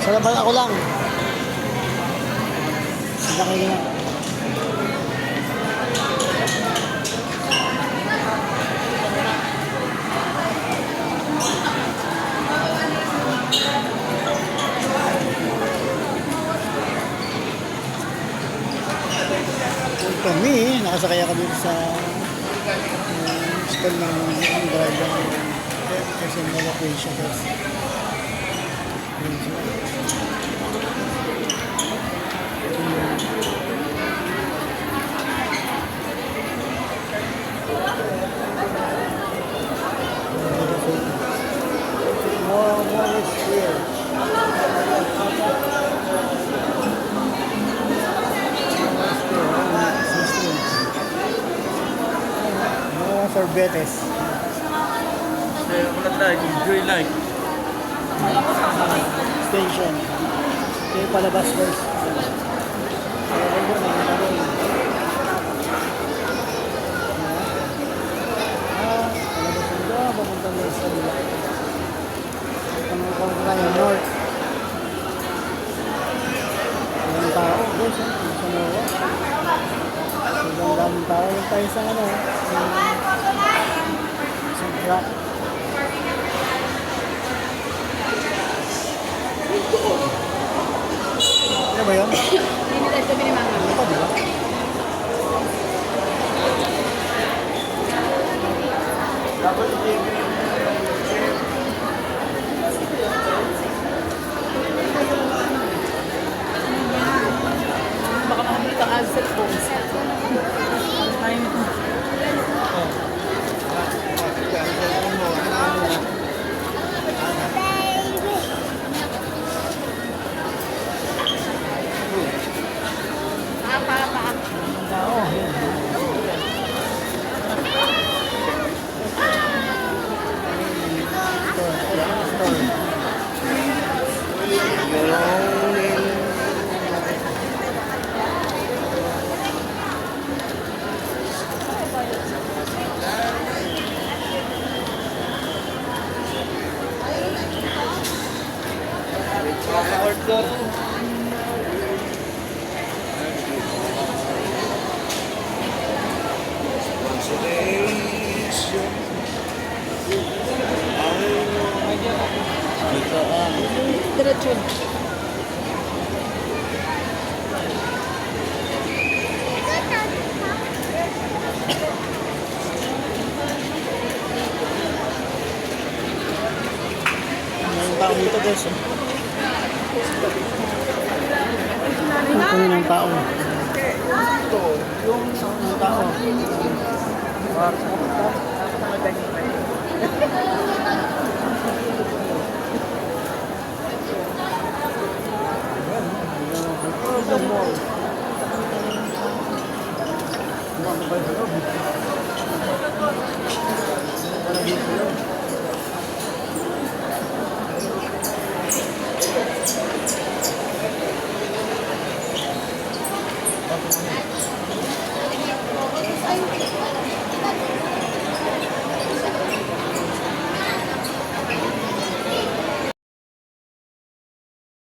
Sa labas ako lang. Sakay na. Kami, nakasakay ako dito sa school ng driver kasi location kasi. More is here. Sorbetes. Ulat light, green light. Station. Ito yung palabas first. Palabas nito, papunta na sa bila. Pangkong tayo north. Ang tao, guys, sa Noa. Sobrang daming tao. Yung tayo sa ano, sa truck. Ano ba yun? Limited kami ni Mama. Ano ba, di ba? Dapat Baka makabalik ang answer phones. Tayo nito. Diretso. May tao dito, guys. Ang puno ng tao. Yung tao. The mall. Ano ba yun?